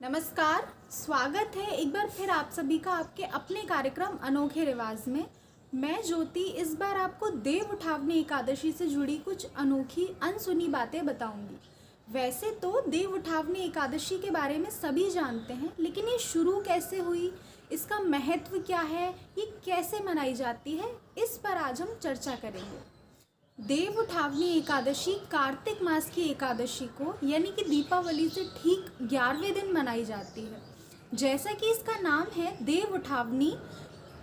नमस्कार। स्वागत है एक बार फिर आप सभी का आपके अपने कार्यक्रम अनोखे रिवाज में। मैं ज्योति इस बार आपको देव उठावनी एकादशी से जुड़ी कुछ अनोखी अनसुनी बातें बताऊंगी। वैसे तो देव उठावनी एकादशी के बारे में सभी जानते हैं, लेकिन ये शुरू कैसे हुई, इसका महत्व क्या है, ये कैसे मनाई जाती है, इस पर आज हम चर्चा करेंगे। देव उठावनी एकादशी कार्तिक मास की एकादशी को यानी कि दीपावली से ठीक 11वें दिन मनाई जाती है। जैसा कि इसका नाम है देव उठावनी,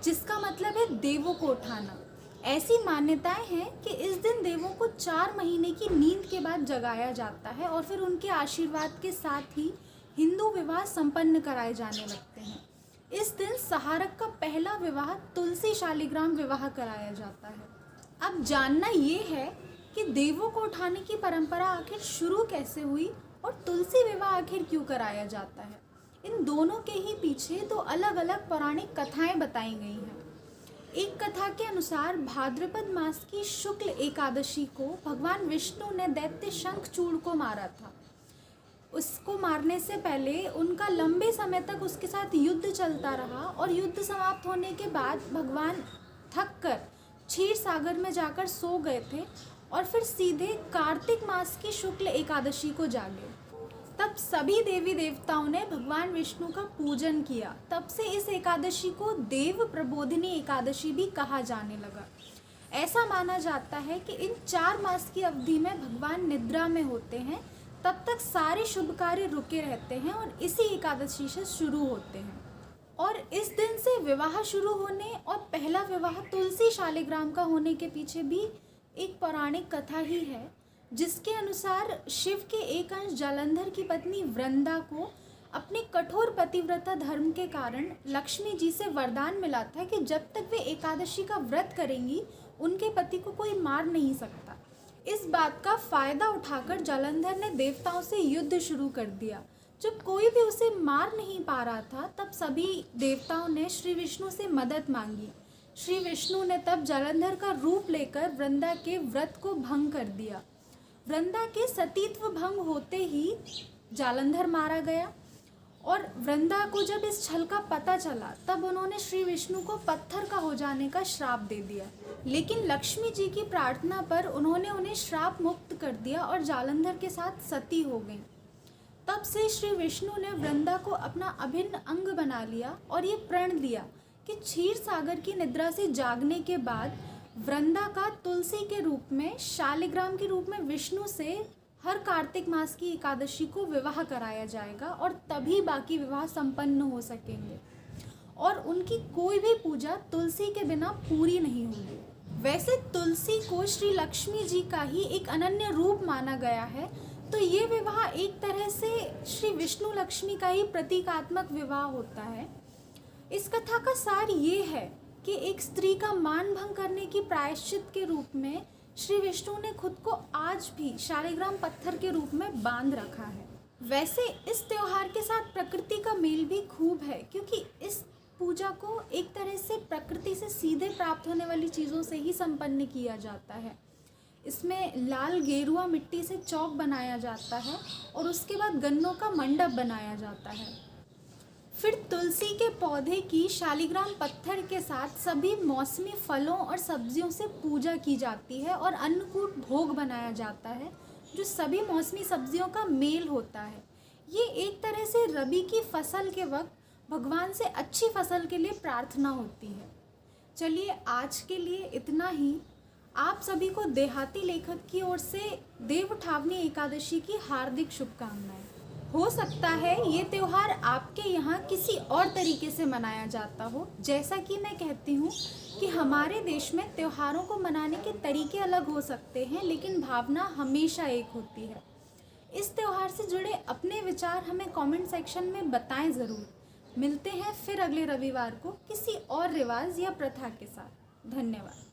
जिसका मतलब है देवों को उठाना। ऐसी मान्यताएं हैं कि इस दिन देवों को 4 महीने की नींद के बाद जगाया जाता है और फिर उनके आशीर्वाद के साथ ही हिंदू विवाह संपन्न कराए जाने लगते हैं। इस दिन सहारक का पहला विवाह तुलसी शालिग्राम विवाह कराया जाता है। अब जानना ये है कि देवों को उठाने की परंपरा आखिर शुरू कैसे हुई और तुलसी विवाह आखिर क्यों कराया जाता है। इन दोनों के ही पीछे दो अलग अलग पौराणिक कथाएं बताई गई हैं। एक कथा के अनुसार भाद्रपद मास की शुक्ल एकादशी को भगवान विष्णु ने दैत्य शंखचूड़ को मारा था। उसको मारने से पहले उनका लंबे समय तक उसके साथ युद्ध चलता रहा और युद्ध समाप्त होने के बाद भगवान थक कर क्षीर सागर में जाकर सो गए थे और फिर सीधे कार्तिक मास की शुक्ल एकादशी को जागे। तब सभी देवी देवताओं ने भगवान विष्णु का पूजन किया। तब से इस एकादशी को देव प्रबोधिनी एकादशी भी कहा जाने लगा। ऐसा माना जाता है कि इन 4 मास की अवधि में भगवान निद्रा में होते हैं, तब तक सारे शुभ कार्य रुके रहते हैं और इसी एकादशी से शुरू होते हैं। और इस दिन से विवाह शुरू होने और पहला विवाह तुलसी शालिग्राम का होने के पीछे भी एक पौराणिक कथा ही है, जिसके अनुसार शिव के एक अंश जालंधर की पत्नी वृंदा को अपने कठोर पतिव्रता धर्म के कारण लक्ष्मी जी से वरदान मिला था कि जब तक वे एकादशी का व्रत करेंगी उनके पति को कोई मार नहीं सकता। इस बात का फायदा उठाकर जालंधर ने देवताओं से युद्ध शुरू कर दिया। जब कोई भी उसे मार नहीं पा रहा था, तब सभी देवताओं ने श्री विष्णु से मदद मांगी। श्री विष्णु ने तब जालंधर का रूप लेकर वृंदा के व्रत को भंग कर दिया। वृंदा के सतीत्व भंग होते ही जालंधर मारा गया और वृंदा को जब इस छल का पता चला, तब उन्होंने श्री विष्णु को पत्थर का हो जाने का श्राप दे दिया। लेकिन लक्ष्मी जी की प्रार्थना पर उन्होंने उन्हें श्राप मुक्त कर दिया और जालंधर के साथ सती हो गई। तब से श्री विष्णु ने वृंदा को अपना अभिन्न अंग बना लिया और ये प्रण लिया कि क्षीर सागर की निद्रा से जागने के बाद वृंदा का तुलसी के रूप में, शालिग्राम के रूप में विष्णु से हर कार्तिक मास की एकादशी को विवाह कराया जाएगा और तभी बाकी विवाह संपन्न हो सकेंगे और उनकी कोई भी पूजा तुलसी के बिना पूरी नहीं होगी। वैसे तुलसी को श्री लक्ष्मी जी का ही एक अनन्य रूप माना गया है, तो ये विवाह एक तरह से श्री विष्णु लक्ष्मी का ही प्रतीकात्मक विवाह होता है। इस कथा का सार ये है कि एक स्त्री का मान भंग करने की प्रायश्चित के रूप में श्री विष्णु ने खुद को आज भी शालिग्राम पत्थर के रूप में बांध रखा है। वैसे इस त्योहार के साथ प्रकृति का मेल भी खूब है, क्योंकि इस पूजा को एक तरह से प्रकृति से सीधे प्राप्त होने वाली चीज़ों से ही संपन्न किया जाता है। इसमें लाल गेरुआ मिट्टी से चौक बनाया जाता है और उसके बाद गन्नों का मंडप बनाया जाता है। फिर तुलसी के पौधे की शालिग्राम पत्थर के साथ सभी मौसमी फलों और सब्जियों से पूजा की जाती है और अन्नकूट भोग बनाया जाता है, जो सभी मौसमी सब्जियों का मेल होता है। ये एक तरह से रबी की फसल के वक्त भगवान से अच्छी फसल के लिए प्रार्थना होती है। चलिए आज के लिए इतना ही। आप सभी को देहाती लेखक की ओर से देव उठावनी एकादशी की हार्दिक शुभकामनाएं। हो सकता है ये त्यौहार आपके यहाँ किसी और तरीके से मनाया जाता हो। जैसा कि मैं कहती हूँ कि हमारे देश में त्योहारों को मनाने के तरीके अलग हो सकते हैं, लेकिन भावना हमेशा एक होती है। इस त्यौहार से जुड़े अपने विचार हमें कमेंट सेक्शन में बताएं ज़रूर। मिलते हैं फिर अगले रविवार को किसी और रिवाज या प्रथा के साथ। धन्यवाद।